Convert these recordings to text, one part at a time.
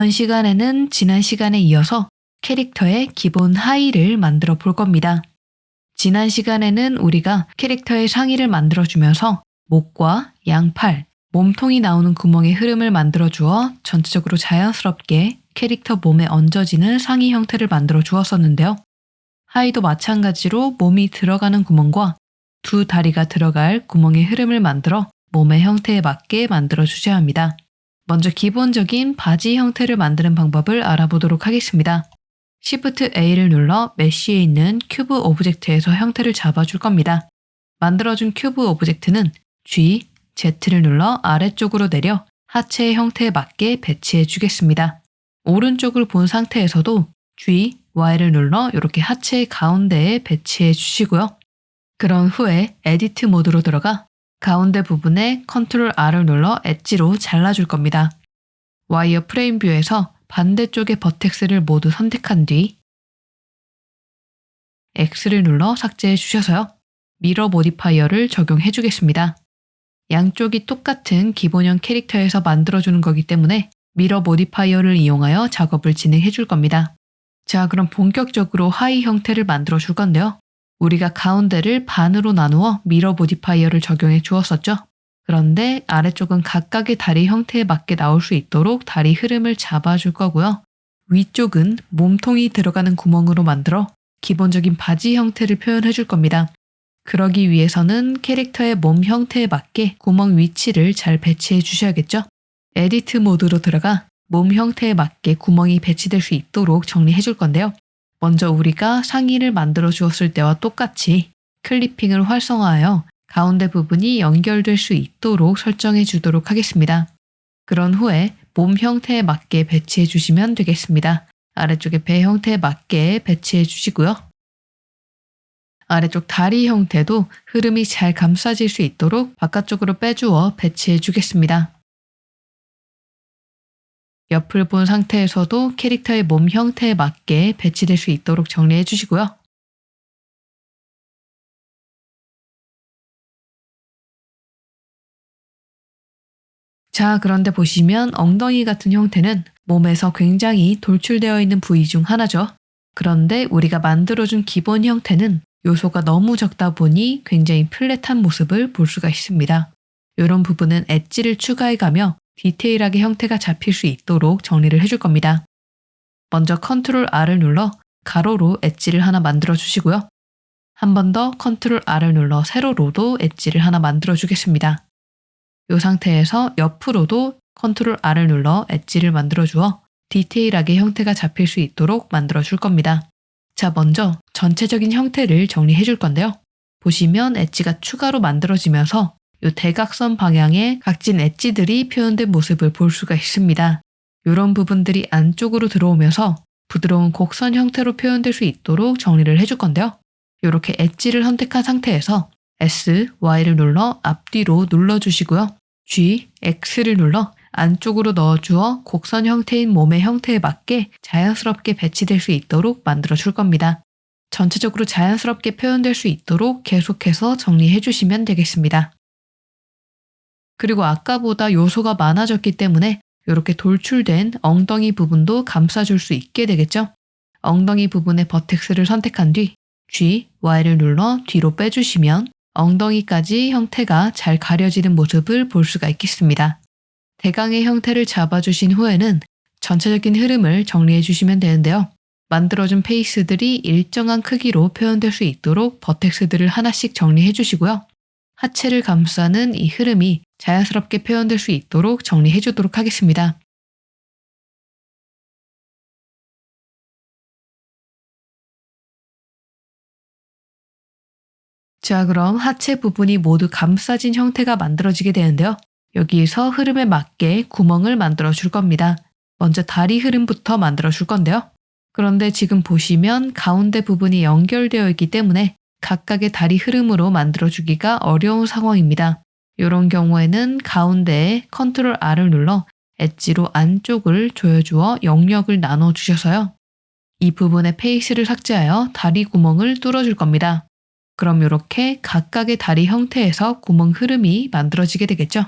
이번 시간에는 지난 시간에 이어서 캐릭터의 기본 하의를 만들어 볼 겁니다. 지난 시간에는 우리가 캐릭터의 상의를 만들어주면서 목과 양팔, 몸통이 나오는 구멍의 흐름을 만들어 주어 전체적으로 자연스럽게 캐릭터 몸에 얹어지는 상의 형태를 만들어 주었었는데요. 하의도 마찬가지로 몸이 들어가는 구멍과 두 다리가 들어갈 구멍의 흐름을 만들어 몸의 형태에 맞게 만들어 주셔야 합니다. 먼저 기본적인 바지 형태를 만드는 방법을 알아보도록 하겠습니다. Shift A를 눌러 메쉬에 있는 큐브 오브젝트에서 형태를 잡아줄 겁니다. 만들어준 큐브 오브젝트는 G, Z를 눌러 아래쪽으로 내려 하체의 형태에 맞게 배치해 주겠습니다. 오른쪽을 본 상태에서도 G, Y를 눌러 이렇게 하체의 가운데에 배치해 주시고요. 그런 후에 에디트 모드로 들어가 가운데 부분에 Ctrl R을 눌러 엣지로 잘라줄 겁니다. 와이어 프레임 뷰에서 반대쪽의 버텍스를 모두 선택한 뒤 X를 눌러 삭제해 주셔서요. 미러 모디파이어를 적용해 주겠습니다. 양쪽이 똑같은 기본형 캐릭터에서 만들어주는 거기 때문에 미러 모디파이어를 이용하여 작업을 진행해 줄 겁니다. 자, 그럼 본격적으로 하의 형태를 만들어 줄 건데요. 우리가 가운데를 반으로 나누어 미러 모디파이어를 적용해 주었었죠. 그런데 아래쪽은 각각의 다리 형태에 맞게 나올 수 있도록 다리 흐름을 잡아줄 거고요. 위쪽은 몸통이 들어가는 구멍으로 만들어 기본적인 바지 형태를 표현해 줄 겁니다. 그러기 위해서는 캐릭터의 몸 형태에 맞게 구멍 위치를 잘 배치해 주셔야겠죠. 에디트 모드로 들어가 몸 형태에 맞게 구멍이 배치될 수 있도록 정리해 줄 건데요. 먼저 우리가 상의를 만들어 주었을 때와 똑같이 클리핑을 활성화하여 가운데 부분이 연결될 수 있도록 설정해 주도록 하겠습니다. 그런 후에 몸 형태에 맞게 배치해 주시면 되겠습니다. 아래쪽에 배 형태에 맞게 배치해 주시고요. 아래쪽 다리 형태도 흐름이 잘 감싸질 수 있도록 바깥쪽으로 빼주어 배치해 주겠습니다. 옆을 본 상태에서도 캐릭터의 몸 형태에 맞게 배치될 수 있도록 정리해 주시고요. 자, 그런데 보시면 엉덩이 같은 형태는 몸에서 굉장히 돌출되어 있는 부위 중 하나죠. 그런데 우리가 만들어준 기본 형태는 요소가 너무 적다 보니 굉장히 플랫한 모습을 볼 수가 있습니다. 이런 부분은 엣지를 추가해가며 디테일하게 형태가 잡힐 수 있도록 정리를 해줄 겁니다. 먼저 Ctrl R을 눌러 가로로 엣지를 하나 만들어 주시고요. 한 번 더 Ctrl R을 눌러 세로로도 엣지를 하나 만들어 주겠습니다. 이 상태에서 옆으로도 Ctrl R을 눌러 엣지를 만들어 주어 디테일하게 형태가 잡힐 수 있도록 만들어 줄 겁니다. 자, 먼저 전체적인 형태를 정리해 줄 건데요. 보시면 엣지가 추가로 만들어지면서 이 대각선 방향의 각진 엣지들이 표현된 모습을 볼 수가 있습니다. 이런 부분들이 안쪽으로 들어오면서 부드러운 곡선 형태로 표현될 수 있도록 정리를 해줄 건데요. 이렇게 엣지를 선택한 상태에서 S, Y를 눌러 앞뒤로 눌러주시고요. G, X를 눌러 안쪽으로 넣어주어 곡선 형태인 몸의 형태에 맞게 자연스럽게 배치될 수 있도록 만들어 줄 겁니다. 전체적으로 자연스럽게 표현될 수 있도록 계속해서 정리해 주시면 되겠습니다. 그리고 아까보다 요소가 많아졌기 때문에 이렇게 돌출된 엉덩이 부분도 감싸줄 수 있게 되겠죠? 엉덩이 부분의 버텍스를 선택한 뒤 G, Y를 눌러 뒤로 빼주시면 엉덩이까지 형태가 잘 가려지는 모습을 볼 수가 있겠습니다. 대강의 형태를 잡아주신 후에는 전체적인 흐름을 정리해 주시면 되는데요. 만들어준 페이스들이 일정한 크기로 표현될 수 있도록 버텍스들을 하나씩 정리해 주시고요. 하체를 감싸는 이 흐름이 자연스럽게 표현될 수 있도록 정리해 주도록 하겠습니다. 자, 그럼 하체 부분이 모두 감싸진 형태가 만들어지게 되는데요. 여기에서 흐름에 맞게 구멍을 만들어 줄 겁니다. 먼저 다리 흐름부터 만들어 줄 건데요. 그런데 지금 보시면 가운데 부분이 연결되어 있기 때문에 각각의 다리 흐름으로 만들어주기가 어려운 상황입니다. 이런 경우에는 가운데에 Ctrl R을 눌러 엣지로 안쪽을 조여주어 영역을 나눠주셔서요. 이 부분의 페이스를 삭제하여 다리 구멍을 뚫어줄 겁니다. 그럼 이렇게 각각의 다리 형태에서 구멍 흐름이 만들어지게 되겠죠.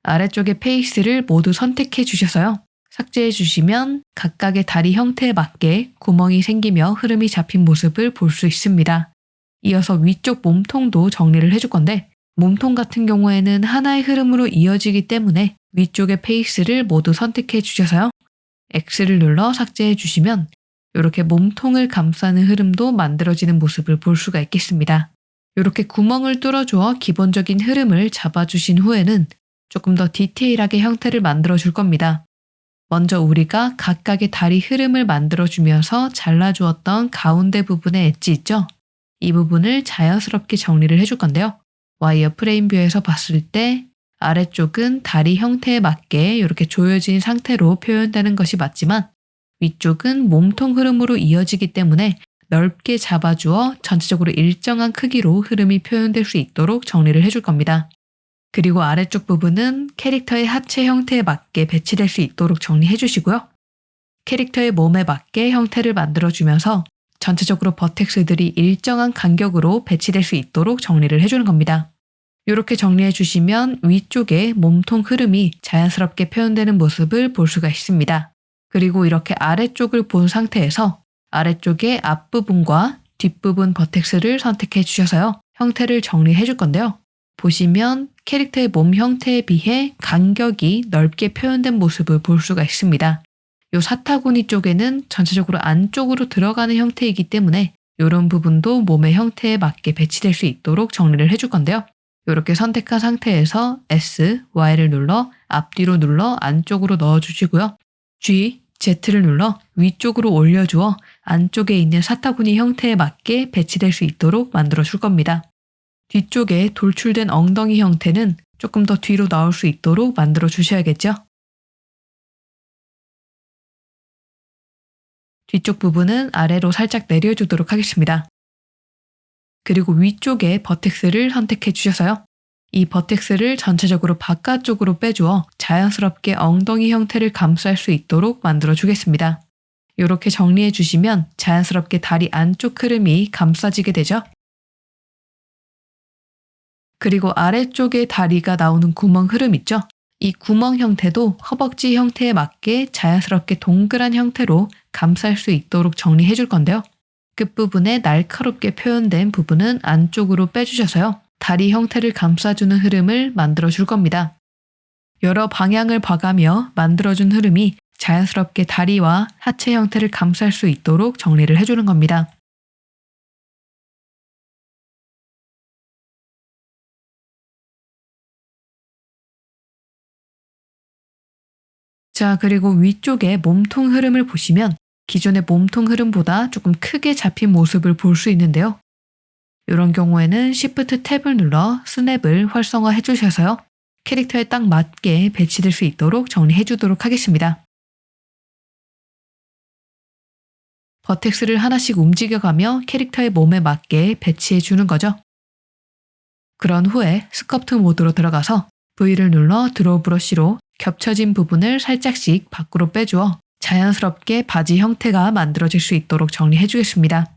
아래쪽의 페이스를 모두 선택해 주셔서요. 삭제해 주시면 각각의 다리 형태에 맞게 구멍이 생기며 흐름이 잡힌 모습을 볼 수 있습니다. 이어서 위쪽 몸통도 정리를 해줄 건데 몸통 같은 경우에는 하나의 흐름으로 이어지기 때문에 위쪽의 페이스를 모두 선택해 주셔서요. X를 눌러 삭제해 주시면 이렇게 몸통을 감싸는 흐름도 만들어지는 모습을 볼 수가 있겠습니다. 이렇게 구멍을 뚫어주어 기본적인 흐름을 잡아주신 후에는 조금 더 디테일하게 형태를 만들어 줄 겁니다. 먼저 우리가 각각의 다리 흐름을 만들어주면서 잘라주었던 가운데 부분의 엣지 있죠? 이 부분을 자연스럽게 정리를 해줄 건데요. 와이어 프레임 뷰에서 봤을 때 아래쪽은 다리 형태에 맞게 이렇게 조여진 상태로 표현되는 것이 맞지만 위쪽은 몸통 흐름으로 이어지기 때문에 넓게 잡아주어 전체적으로 일정한 크기로 흐름이 표현될 수 있도록 정리를 해줄 겁니다. 그리고 아래쪽 부분은 캐릭터의 하체 형태에 맞게 배치될 수 있도록 정리해 주시고요. 캐릭터의 몸에 맞게 형태를 만들어주면서 전체적으로 버텍스들이 일정한 간격으로 배치될 수 있도록 정리를 해주는 겁니다. 이렇게 정리해 주시면 위쪽에 몸통 흐름이 자연스럽게 표현되는 모습을 볼 수가 있습니다. 그리고 이렇게 아래쪽을 본 상태에서 아래쪽의 앞부분과 뒷부분 버텍스를 선택해 주셔서요. 형태를 정리해 줄 건데요. 보시면 캐릭터의 몸 형태에 비해 간격이 넓게 표현된 모습을 볼 수가 있습니다. 이 사타구니 쪽에는 전체적으로 안쪽으로 들어가는 형태이기 때문에 이런 부분도 몸의 형태에 맞게 배치될 수 있도록 정리를 해줄 건데요. 이렇게 선택한 상태에서 S, Y를 눌러 앞뒤로 눌러 안쪽으로 넣어주시고요. G, Z를 눌러 위쪽으로 올려주어 안쪽에 있는 사타구니 형태에 맞게 배치될 수 있도록 만들어줄 겁니다. 뒤쪽에 돌출된 엉덩이 형태는 조금 더 뒤로 나올 수 있도록 만들어 주셔야겠죠? 뒤쪽 부분은 아래로 살짝 내려주도록 하겠습니다. 그리고 위쪽에 버텍스를 선택해 주셔서요. 이 버텍스를 전체적으로 바깥쪽으로 빼주어 자연스럽게 엉덩이 형태를 감쌀 수 있도록 만들어 주겠습니다. 이렇게 정리해 주시면 자연스럽게 다리 안쪽 흐름이 감싸지게 되죠. 그리고 아래쪽에 다리가 나오는 구멍 흐름 있죠? 이 구멍 형태도 허벅지 형태에 맞게 자연스럽게 동그란 형태로 감쌀 수 있도록 정리해 줄 건데요. 끝부분에 날카롭게 표현된 부분은 안쪽으로 빼주셔서요. 다리 형태를 감싸주는 흐름을 만들어 줄 겁니다. 여러 방향을 봐가며 만들어준 흐름이 자연스럽게 다리와 하체 형태를 감쌀 수 있도록 정리를 해주는 겁니다. 자, 그리고 위쪽에 몸통 흐름을 보시면 기존의 몸통 흐름보다 조금 크게 잡힌 모습을 볼 수 있는데요. 이런 경우에는 Shift 탭을 눌러 스냅을 활성화해 주셔서요. 캐릭터에 딱 맞게 배치될 수 있도록 정리해 주도록 하겠습니다. 버텍스를 하나씩 움직여가며 캐릭터의 몸에 맞게 배치해 주는 거죠. 그런 후에 스커프트 모드로 들어가서 V를 눌러 드로우 브러쉬로 겹쳐진 부분을 살짝씩 밖으로 빼주어 자연스럽게 바지 형태가 만들어질 수 있도록 정리해 주겠습니다.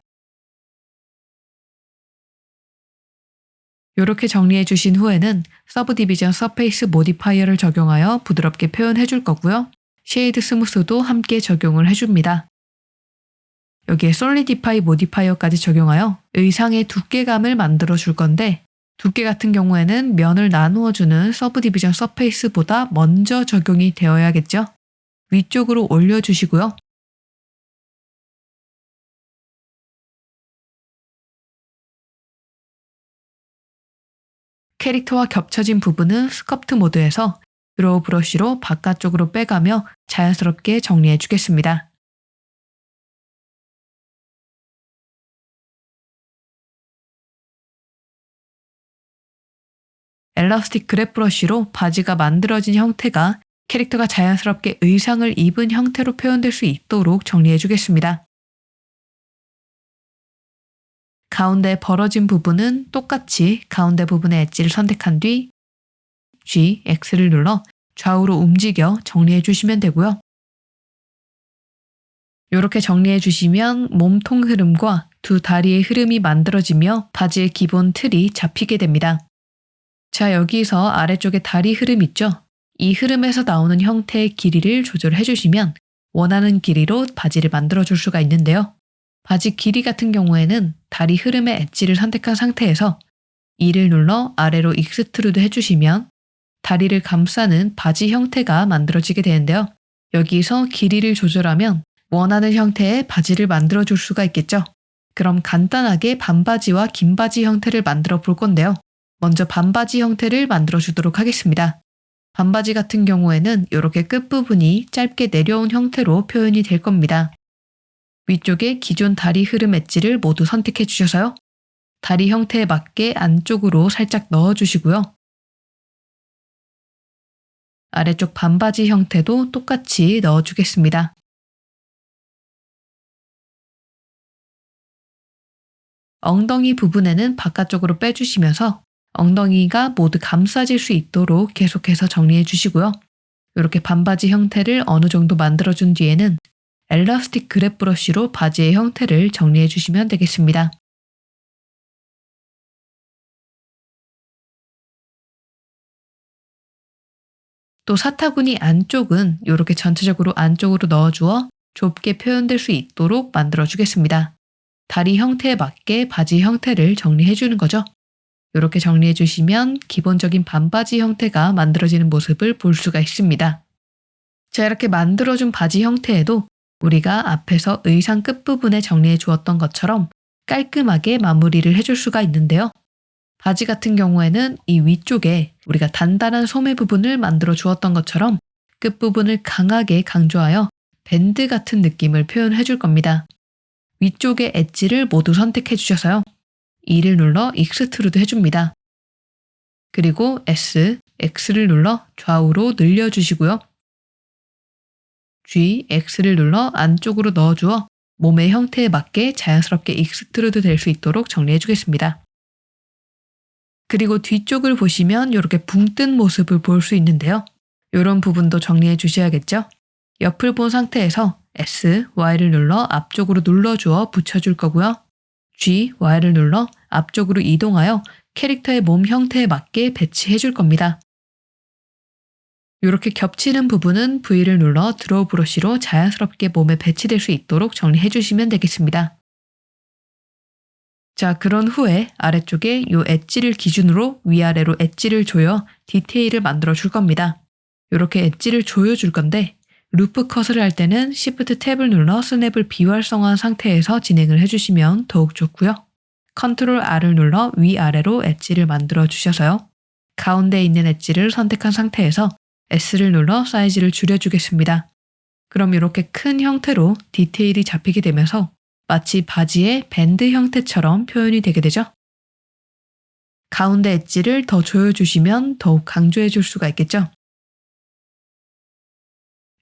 이렇게 정리해 주신 후에는 서브 디비전 서페이스 모디파이어를 적용하여 부드럽게 표현해 줄 거고요. 쉐이드 스무스도 함께 적용을 해줍니다. 여기에 솔리디파이 모디파이어까지 적용하여 의상의 두께감을 만들어 줄 건데 두께 같은 경우에는 면을 나누어 주는 서브 디비전 서페이스보다 먼저 적용이 되어야겠죠. 위쪽으로 올려주시고요. 캐릭터와 겹쳐진 부분은 스커프트 모드에서 드로우 브러쉬로 바깥쪽으로 빼가며 자연스럽게 정리해 주겠습니다. 엘라스틱 그랩 브러쉬로 바지가 만들어진 형태가 캐릭터가 자연스럽게 의상을 입은 형태로 표현될 수 있도록 정리해 주겠습니다. 가운데 벌어진 부분은 똑같이 가운데 부분의 엣지를 선택한 뒤 G, X를 눌러 좌우로 움직여 정리해 주시면 되고요. 이렇게 정리해 주시면 몸통 흐름과 두 다리의 흐름이 만들어지며 바지의 기본 틀이 잡히게 됩니다. 자, 여기서 아래쪽에 다리 흐름 있죠? 이 흐름에서 나오는 형태의 길이를 조절해 주시면 원하는 길이로 바지를 만들어 줄 수가 있는데요. 바지 길이 같은 경우에는 다리 흐름의 엣지를 선택한 상태에서 2를 눌러 아래로 익스트루드 해주시면 다리를 감싸는 바지 형태가 만들어지게 되는데요. 여기서 길이를 조절하면 원하는 형태의 바지를 만들어 줄 수가 있겠죠. 그럼 간단하게 반바지와 긴 바지 형태를 만들어 볼 건데요. 먼저 반바지 형태를 만들어 주도록 하겠습니다. 반바지 같은 경우에는 이렇게 끝부분이 짧게 내려온 형태로 표현이 될 겁니다. 위쪽에 기존 다리 흐름 엣지를 모두 선택해 주셔서요. 다리 형태에 맞게 안쪽으로 살짝 넣어 주시고요. 아래쪽 반바지 형태도 똑같이 넣어 주겠습니다. 엉덩이 부분에는 바깥쪽으로 빼주시면서 엉덩이가 모두 감싸질 수 있도록 계속해서 정리해 주시고요. 이렇게 반바지 형태를 어느 정도 만들어준 뒤에는 엘라스틱 그랩 브러쉬로 바지의 형태를 정리해 주시면 되겠습니다. 또 사타구니 안쪽은 이렇게 전체적으로 안쪽으로 넣어주어 좁게 표현될 수 있도록 만들어 주겠습니다. 다리 형태에 맞게 바지 형태를 정리해 주는 거죠. 이렇게 정리해 주시면 기본적인 반바지 형태가 만들어지는 모습을 볼 수가 있습니다. 자, 이렇게 만들어준 바지 형태에도 우리가 앞에서 의상 끝부분에 정리해 주었던 것처럼 깔끔하게 마무리를 해줄 수가 있는데요. 바지 같은 경우에는 이 위쪽에 우리가 단단한 소매 부분을 만들어 주었던 것처럼 끝부분을 강하게 강조하여 밴드 같은 느낌을 표현해 줄 겁니다. 위쪽의 엣지를 모두 선택해 주셔서요. 2를 눌러 익스트루드 해줍니다. 그리고 S, X를 눌러 좌우로 늘려주시고요. G, X를 눌러 안쪽으로 넣어주어 몸의 형태에 맞게 자연스럽게 익스트루드 될 수 있도록 정리해 주겠습니다. 그리고 뒤쪽을 보시면 이렇게 붕 뜬 모습을 볼 수 있는데요. 이런 부분도 정리해 주셔야겠죠? 옆을 본 상태에서 S, Y를 눌러 앞쪽으로 눌러주어 붙여줄 거고요. G, Y를 눌러 앞쪽으로 이동하여 캐릭터의 몸 형태에 맞게 배치해 줄 겁니다. 이렇게 겹치는 부분은 V를 눌러 드로우 브러쉬로 자연스럽게 몸에 배치될 수 있도록 정리해 주시면 되겠습니다. 자, 그런 후에 아래쪽에 이 엣지를 기준으로 위아래로 엣지를 조여 디테일을 만들어 줄 겁니다. 이렇게 엣지를 조여 줄 건데 루프 컷을 할 때는 Shift 탭을 눌러 스냅을 비활성화한 상태에서 진행을 해주시면 더욱 좋고요. Ctrl R을 눌러 위아래로 엣지를 만들어 주셔서요. 가운데에 있는 엣지를 선택한 상태에서 S를 눌러 사이즈를 줄여주겠습니다. 그럼 이렇게 큰 형태로 디테일이 잡히게 되면서 마치 바지의 밴드 형태처럼 표현이 되게 되죠. 가운데 엣지를 더 조여주시면 더욱 강조해 줄 수가 있겠죠.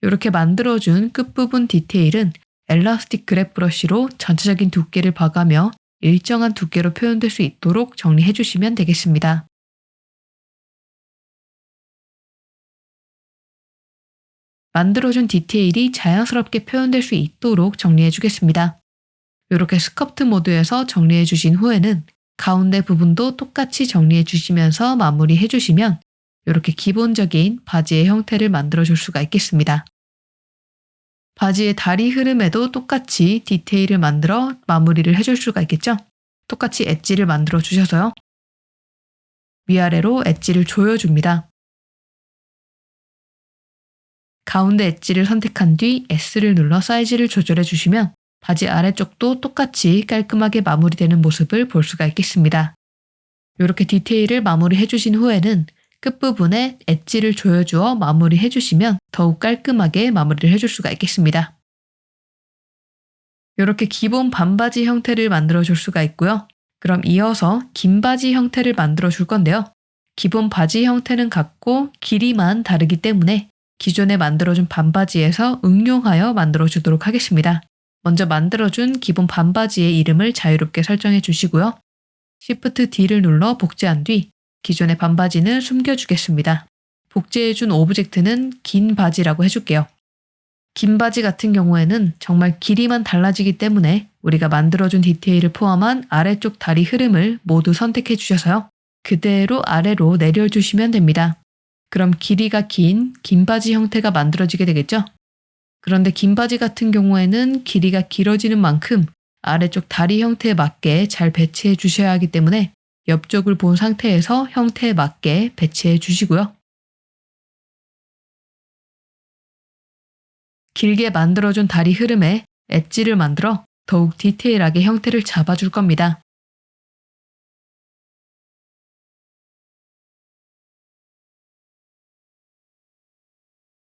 이렇게 만들어준 끝부분 디테일은 엘라스틱 그랩 브러쉬로 전체적인 두께를 봐가며 일정한 두께로 표현될 수 있도록 정리해 주시면 되겠습니다. 만들어준 디테일이 자연스럽게 표현될 수 있도록 정리해 주겠습니다. 이렇게 스커트 모드에서 정리해 주신 후에는 가운데 부분도 똑같이 정리해 주시면서 마무리해 주시면 이렇게 기본적인 바지의 형태를 만들어 줄 수가 있겠습니다. 바지의 다리 흐름에도 똑같이 디테일을 만들어 마무리를 해줄 수가 있겠죠? 똑같이 엣지를 만들어 주셔서요. 위아래로 엣지를 조여줍니다. 가운데 엣지를 선택한 뒤 S를 눌러 사이즈를 조절해 주시면 바지 아래쪽도 똑같이 깔끔하게 마무리되는 모습을 볼 수가 있겠습니다. 이렇게 디테일을 마무리해 주신 후에는 끝부분에 엣지를 조여주어 마무리해 주시면 더욱 깔끔하게 마무리를 해줄 수가 있겠습니다. 이렇게 기본 반바지 형태를 만들어 줄 수가 있고요. 그럼 이어서 긴 바지 형태를 만들어 줄 건데요. 기본 바지 형태는 같고 길이만 다르기 때문에 기존에 만들어준 반바지에서 응용하여 만들어 주도록 하겠습니다. 먼저 만들어준 기본 반바지의 이름을 자유롭게 설정해 주시고요. Shift D를 눌러 복제한 뒤 기존의 반바지는 숨겨주겠습니다. 복제해준 오브젝트는 긴 바지라고 해줄게요. 긴 바지 같은 경우에는 정말 길이만 달라지기 때문에 우리가 만들어준 디테일을 포함한 아래쪽 다리 흐름을 모두 선택해 주셔서요. 그대로 아래로 내려주시면 됩니다. 그럼 길이가 긴 바지 형태가 만들어지게 되겠죠? 그런데 긴 바지 같은 경우에는 길이가 길어지는 만큼 아래쪽 다리 형태에 맞게 잘 배치해 주셔야 하기 때문에 옆쪽을 본 상태에서 형태에 맞게 배치해 주시고요. 길게 만들어준 다리 흐름에 엣지를 만들어 더욱 디테일하게 형태를 잡아줄 겁니다.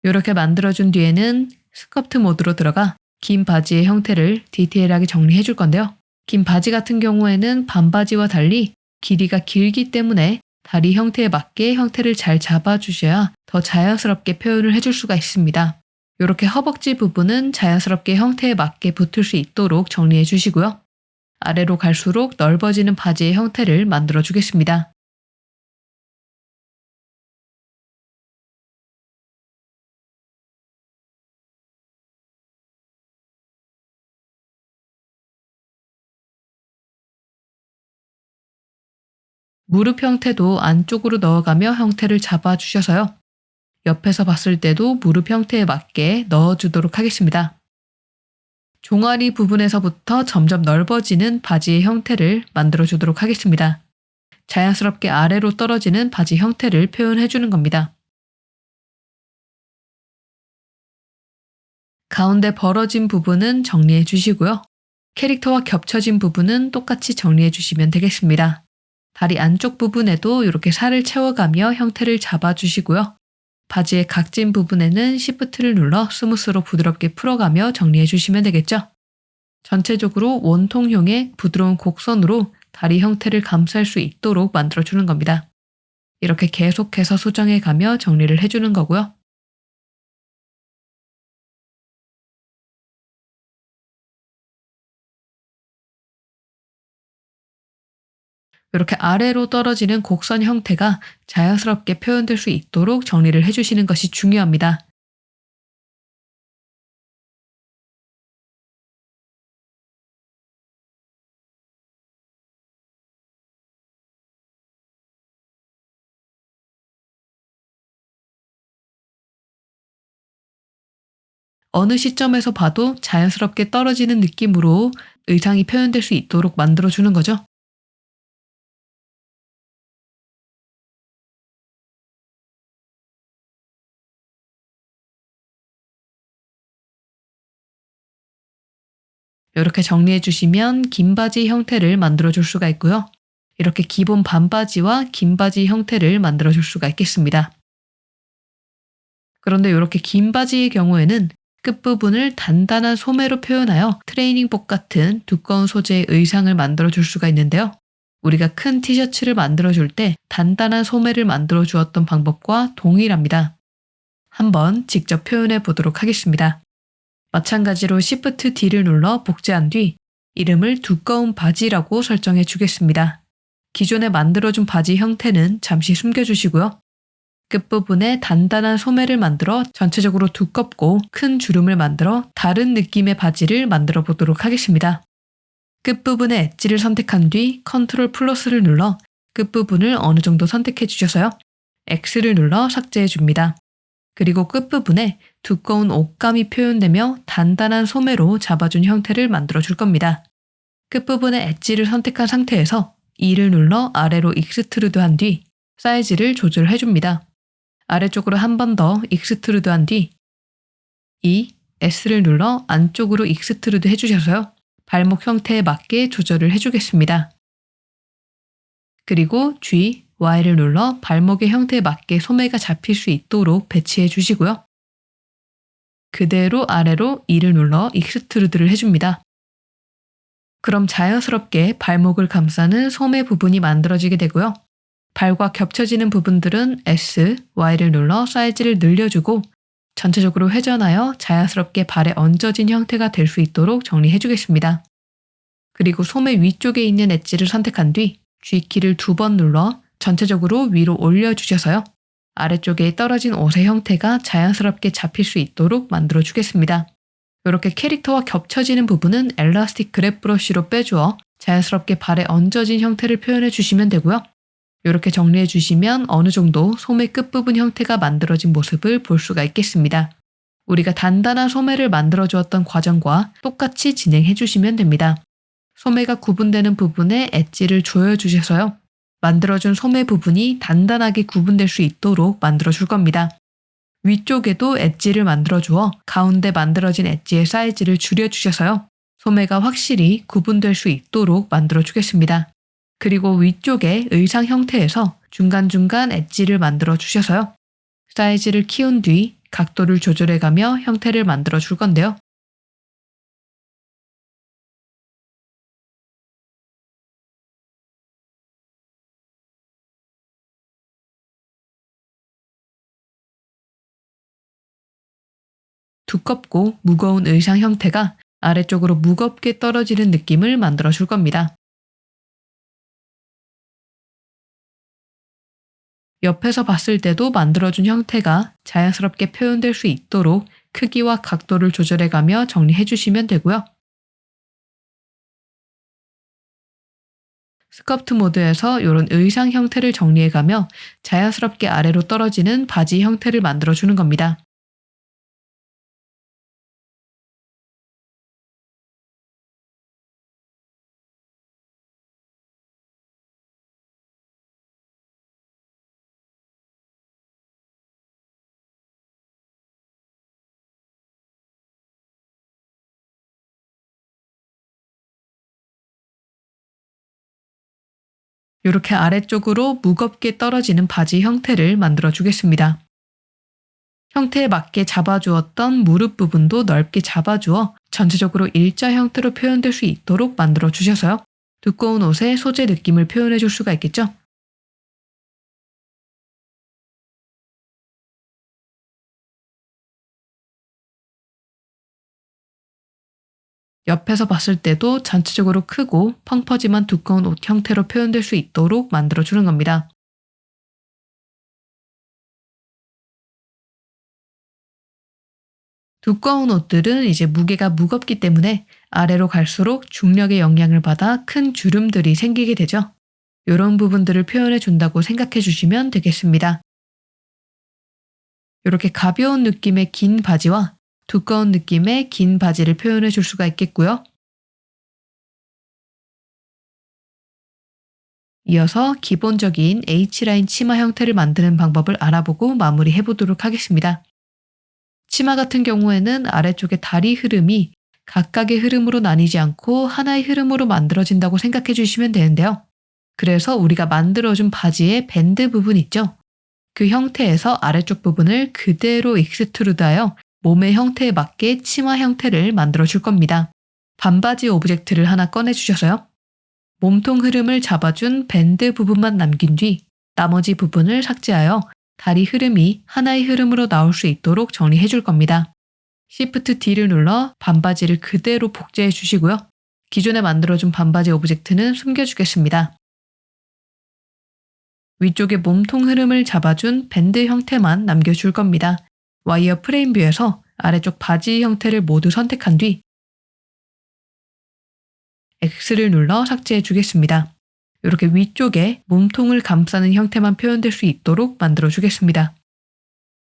이렇게 만들어준 뒤에는 스커트 모드로 들어가 긴 바지의 형태를 디테일하게 정리해 줄 건데요. 긴 바지 같은 경우에는 반바지와 달리 길이가 길기 때문에 다리 형태에 맞게 형태를 잘 잡아주셔야 더 자연스럽게 표현을 해줄 수가 있습니다. 이렇게 허벅지 부분은 자연스럽게 형태에 맞게 붙을 수 있도록 정리해 주시고요. 아래로 갈수록 넓어지는 바지의 형태를 만들어 주겠습니다. 무릎 형태도 안쪽으로 넣어가며 형태를 잡아주셔서요. 옆에서 봤을 때도 무릎 형태에 맞게 넣어주도록 하겠습니다. 종아리 부분에서부터 점점 넓어지는 바지의 형태를 만들어주도록 하겠습니다. 자연스럽게 아래로 떨어지는 바지 형태를 표현해주는 겁니다. 가운데 벌어진 부분은 정리해 주시고요. 캐릭터와 겹쳐진 부분은 똑같이 정리해 주시면 되겠습니다. 다리 안쪽 부분에도 이렇게 살을 채워가며 형태를 잡아주시고요. 바지의 각진 부분에는 시프트를 눌러 스무스로 부드럽게 풀어가며 정리해 주시면 되겠죠. 전체적으로 원통형의 부드러운 곡선으로 다리 형태를 감쌀 수 있도록 만들어주는 겁니다. 이렇게 계속해서 수정해가며 정리를 해주는 거고요. 이렇게 아래로 떨어지는 곡선 형태가 자연스럽게 표현될 수 있도록 정리를 해주시는 것이 중요합니다. 어느 시점에서 봐도 자연스럽게 떨어지는 느낌으로 의상이 표현될 수 있도록 만들어주는 거죠. 이렇게 정리해 주시면 긴 바지 형태를 만들어 줄 수가 있고요. 이렇게 기본 반바지와 긴 바지 형태를 만들어 줄 수가 있겠습니다. 그런데 이렇게 긴 바지의 경우에는 끝부분을 단단한 소매로 표현하여 트레이닝복 같은 두꺼운 소재의 의상을 만들어 줄 수가 있는데요. 우리가 큰 티셔츠를 만들어 줄 때 단단한 소매를 만들어 주었던 방법과 동일합니다. 한번 직접 표현해 보도록 하겠습니다. 마찬가지로 Shift D를 눌러 복제한 뒤 이름을 두꺼운 바지라고 설정해 주겠습니다. 기존에 만들어준 바지 형태는 잠시 숨겨주시고요. 끝부분에 단단한 소매를 만들어 전체적으로 두껍고 큰 주름을 만들어 다른 느낌의 바지를 만들어 보도록 하겠습니다. 끝부분에 엣지를 선택한 뒤 컨트롤 플러스를 눌러 끝부분을 어느 정도 선택해 주셔서요. X를 눌러 삭제해 줍니다. 그리고 끝부분에 두꺼운 옷감이 표현되며 단단한 소매로 잡아준 형태를 만들어 줄 겁니다. 끝부분에 엣지를 선택한 상태에서 E를 눌러 아래로 익스트루드한 뒤 사이즈를 조절해 줍니다. 아래쪽으로 한 번 더 익스트루드한 뒤 E, S를 눌러 안쪽으로 익스트루드 해주셔서요. 발목 형태에 맞게 조절을 해주겠습니다. 그리고 G, Y를 눌러 발목의 형태에 맞게 소매가 잡힐 수 있도록 배치해 주시고요. 그대로 아래로 E를 눌러 익스트루드를 해줍니다. 그럼 자연스럽게 발목을 감싸는 소매 부분이 만들어지게 되고요. 발과 겹쳐지는 부분들은 S, Y를 눌러 사이즈를 늘려주고 전체적으로 회전하여 자연스럽게 발에 얹어진 형태가 될 수 있도록 정리해 주겠습니다. 그리고 소매 위쪽에 있는 엣지를 선택한 뒤 G키를 2번 눌러 전체적으로 위로 올려주셔서요. 아래쪽에 떨어진 옷의 형태가 자연스럽게 잡힐 수 있도록 만들어 주겠습니다. 이렇게 캐릭터와 겹쳐지는 부분은 엘라스틱 그랩 브러쉬로 빼주어 자연스럽게 발에 얹어진 형태를 표현해 주시면 되고요. 이렇게 정리해 주시면 어느 정도 소매 끝부분 형태가 만들어진 모습을 볼 수가 있겠습니다. 우리가 단단한 소매를 만들어 주었던 과정과 똑같이 진행해 주시면 됩니다. 소매가 구분되는 부분에 엣지를 조여 주셔서요. 만들어준 소매 부분이 단단하게 구분될 수 있도록 만들어 줄 겁니다. 위쪽에도 엣지를 만들어 주어 가운데 만들어진 엣지의 사이즈를 줄여 주셔서요. 소매가 확실히 구분될 수 있도록 만들어 주겠습니다. 그리고 위쪽에 의상 형태에서 중간중간 엣지를 만들어 주셔서요. 사이즈를 키운 뒤 각도를 조절해 가며 형태를 만들어 줄 건데요. 두껍고 무거운 의상 형태가 아래쪽으로 무겁게 떨어지는 느낌을 만들어 줄 겁니다. 옆에서 봤을 때도 만들어준 형태가 자연스럽게 표현될 수 있도록 크기와 각도를 조절해 가며 정리해 주시면 되고요. 스커트 모드에서 이런 의상 형태를 정리해 가며 자연스럽게 아래로 떨어지는 바지 형태를 만들어 주는 겁니다. 이렇게 아래쪽으로 무겁게 떨어지는 바지 형태를 만들어 주겠습니다. 형태에 맞게 잡아주었던 무릎 부분도 넓게 잡아주어 전체적으로 일자 형태로 표현될 수 있도록 만들어 주셔서요. 두꺼운 옷의 소재 느낌을 표현해 줄 수가 있겠죠? 옆에서 봤을 때도 전체적으로 크고 펑퍼짐한 두꺼운 옷 형태로 표현될 수 있도록 만들어 주는 겁니다. 두꺼운 옷들은 이제 무게가 무겁기 때문에 아래로 갈수록 중력의 영향을 받아 큰 주름들이 생기게 되죠. 이런 부분들을 표현해 준다고 생각해 주시면 되겠습니다. 이렇게 가벼운 느낌의 긴 바지와 두꺼운 느낌의 긴 바지를 표현해 줄 수가 있겠고요. 이어서 기본적인 H라인 치마 형태를 만드는 방법을 알아보고 마무리해 보도록 하겠습니다. 치마 같은 경우에는 아래쪽의 다리 흐름이 각각의 흐름으로 나뉘지 않고 하나의 흐름으로 만들어진다고 생각해 주시면 되는데요. 그래서 우리가 만들어준 바지의 밴드 부분 있죠? 그 형태에서 아래쪽 부분을 그대로 익스트루드하여 몸의 형태에 맞게 치마 형태를 만들어 줄 겁니다. 반바지 오브젝트를 하나 꺼내 주셔서요. 몸통 흐름을 잡아준 밴드 부분만 남긴 뒤 나머지 부분을 삭제하여 다리 흐름이 하나의 흐름으로 나올 수 있도록 정리해 줄 겁니다. Shift D를 눌러 반바지를 그대로 복제해 주시고요. 기존에 만들어준 반바지 오브젝트는 숨겨주겠습니다. 위쪽에 몸통 흐름을 잡아준 밴드 형태만 남겨줄 겁니다. 와이어 프레임 뷰에서 아래쪽 바지 형태를 모두 선택한 뒤 X를 눌러 삭제해 주겠습니다. 이렇게 위쪽에 몸통을 감싸는 형태만 표현될 수 있도록 만들어 주겠습니다.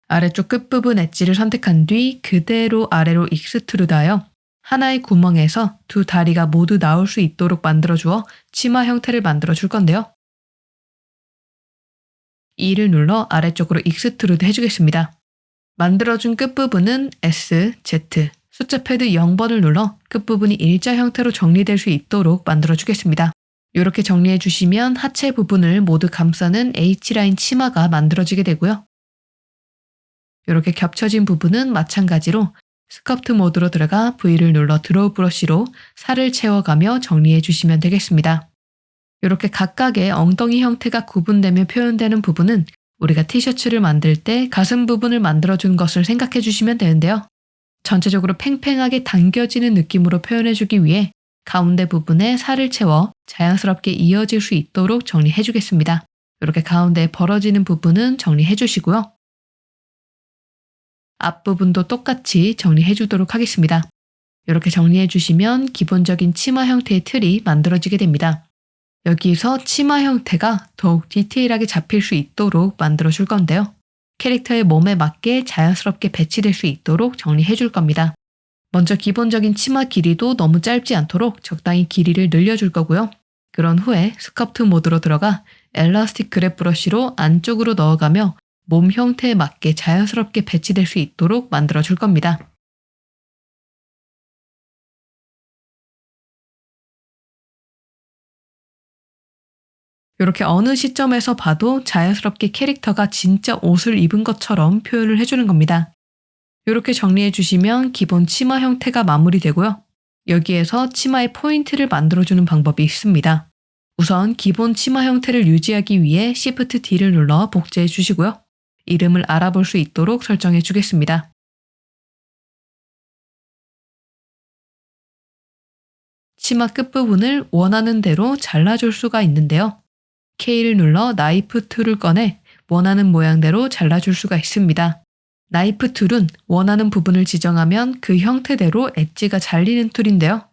아래쪽 끝부분 엣지를 선택한 뒤 그대로 아래로 익스트루드하여 하나의 구멍에서 두 다리가 모두 나올 수 있도록 만들어 주어 치마 형태를 만들어 줄 건데요. E를 눌러 아래쪽으로 익스트루드 해주겠습니다. 만들어준 끝부분은 S, Z, 숫자 패드 0번을 눌러 끝부분이 일자 형태로 정리될 수 있도록 만들어 주겠습니다. 이렇게 정리해 주시면 하체 부분을 모두 감싸는 H라인 치마가 만들어지게 되고요. 이렇게 겹쳐진 부분은 마찬가지로 스커트 모드로 들어가 V를 눌러 드로우 브러쉬로 살을 채워가며 정리해 주시면 되겠습니다. 이렇게 각각의 엉덩이 형태가 구분되며 표현되는 부분은 우리가 티셔츠를 만들 때 가슴 부분을 만들어준 것을 생각해 주시면 되는데요. 전체적으로 팽팽하게 당겨지는 느낌으로 표현해 주기 위해 가운데 부분에 살을 채워 자연스럽게 이어질 수 있도록 정리해 주겠습니다. 이렇게 가운데에 벌어지는 부분은 정리해 주시고요. 앞부분도 똑같이 정리해 주도록 하겠습니다. 이렇게 정리해 주시면 기본적인 치마 형태의 틀이 만들어지게 됩니다. 여기서 치마 형태가 더욱 디테일하게 잡힐 수 있도록 만들어 줄 건데요. 캐릭터의 몸에 맞게 자연스럽게 배치될 수 있도록 정리해 줄 겁니다. 먼저 기본적인 치마 길이도 너무 짧지 않도록 적당히 길이를 늘려줄 거고요. 그런 후에 스커트 모드로 들어가 엘라스틱 그랩 브러쉬로 안쪽으로 넣어가며 몸 형태에 맞게 자연스럽게 배치될 수 있도록 만들어 줄 겁니다. 이렇게 어느 시점에서 봐도 자연스럽게 캐릭터가 진짜 옷을 입은 것처럼 표현을 해주는 겁니다. 이렇게 정리해 주시면 기본 치마 형태가 마무리되고요. 여기에서 치마의 포인트를 만들어주는 방법이 있습니다. 우선 기본 치마 형태를 유지하기 위해 Shift D를 눌러 복제해 주시고요. 이름을 알아볼 수 있도록 설정해 주겠습니다. 치마 끝부분을 원하는 대로 잘라줄 수가 있는데요. K를 눌러 나이프 툴을 꺼내 원하는 모양대로 잘라줄 수가 있습니다. 나이프 툴은 원하는 부분을 지정하면 그 형태대로 엣지가 잘리는 툴인데요.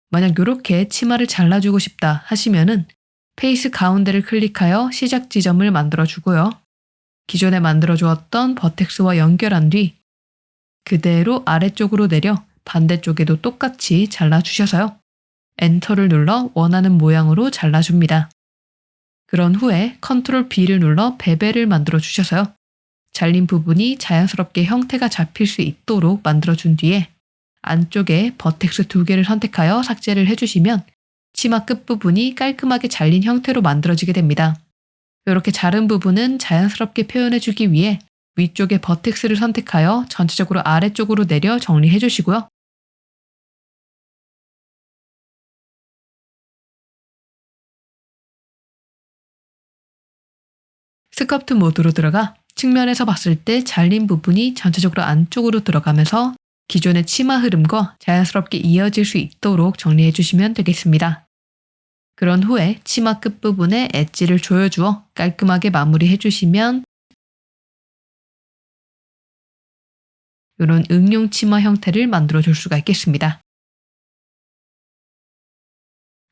만약 이렇게 치마를 잘라주고 싶다 하시면은 페이스 가운데를 클릭하여 시작 지점을 만들어주고요. 기존에 만들어주었던 버텍스와 연결한 뒤 그대로 아래쪽으로 내려 반대쪽에도 똑같이 잘라주셔서요. 엔터를 눌러 원하는 모양으로 잘라줍니다. 그런 후에 컨트롤 B를 눌러 베벨을 만들어 주셔서요. 잘린 부분이 자연스럽게 형태가 잡힐 수 있도록 만들어준 뒤에 안쪽에 버텍스 2개를 선택하여 삭제를 해주시면 치마 끝부분이 깔끔하게 잘린 형태로 만들어지게 됩니다. 이렇게 자른 부분은 자연스럽게 표현해주기 위해 위쪽에 버텍스를 선택하여 전체적으로 아래쪽으로 내려 정리해 주시고요. 스커트 모드로 들어가 측면에서 봤을 때 잘린 부분이 전체적으로 안쪽으로 들어가면서 기존의 치마 흐름과 자연스럽게 이어질 수 있도록 정리해 주시면 되겠습니다. 그런 후에 치마 끝부분에 엣지를 조여주어 깔끔하게 마무리해 주시면 이런 응용 치마 형태를 만들어 줄 수가 있겠습니다.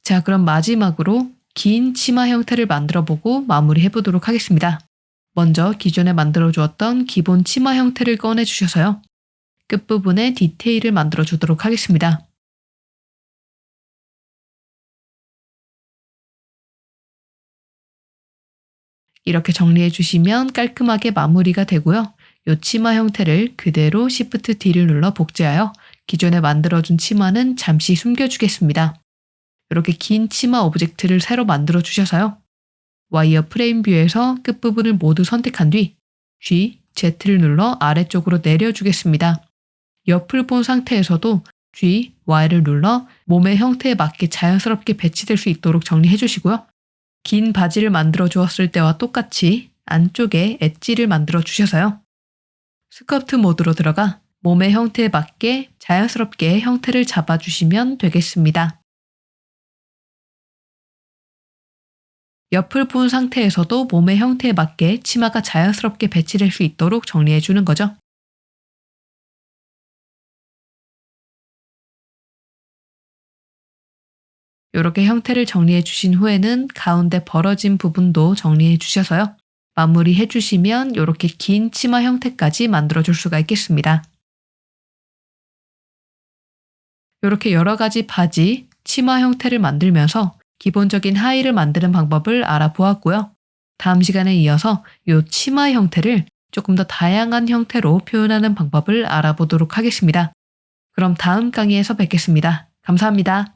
자, 그럼 마지막으로 긴 치마 형태를 만들어 보고 마무리해 보도록 하겠습니다. 먼저 기존에 만들어 주었던 기본 치마 형태를 꺼내 주셔서요. 끝부분에 디테일을 만들어 주도록 하겠습니다. 이렇게 정리해 주시면 깔끔하게 마무리가 되고요. 이 치마 형태를 그대로 Shift D를 눌러 복제하여 기존에 만들어준 치마는 잠시 숨겨주겠습니다. 이렇게 긴 치마 오브젝트를 새로 만들어 주셔서요. 와이어 프레임 뷰에서 끝부분을 모두 선택한 뒤 G, Z를 눌러 아래쪽으로 내려주겠습니다. 옆을 본 상태에서도 G, Y를 눌러 몸의 형태에 맞게 자연스럽게 배치될 수 있도록 정리해 주시고요. 긴 바지를 만들어 주었을 때와 똑같이 안쪽에 엣지를 만들어 주셔서요. 스커트 모드로 들어가 몸의 형태에 맞게 자연스럽게 형태를 잡아주시면 되겠습니다. 옆을 본 상태에서도 몸의 형태에 맞게 치마가 자연스럽게 배치될 수 있도록 정리해 주는 거죠. 이렇게 형태를 정리해 주신 후에는 가운데 벌어진 부분도 정리해 주셔서요. 마무리해 주시면 이렇게 긴 치마 형태까지 만들어 줄 수가 있겠습니다. 이렇게 여러 가지 바지, 치마 형태를 만들면서 기본적인 하의를 만드는 방법을 알아보았고요. 다음 시간에 이어서 이 치마 형태를 조금 더 다양한 형태로 표현하는 방법을 알아보도록 하겠습니다. 그럼 다음 강의에서 뵙겠습니다. 감사합니다.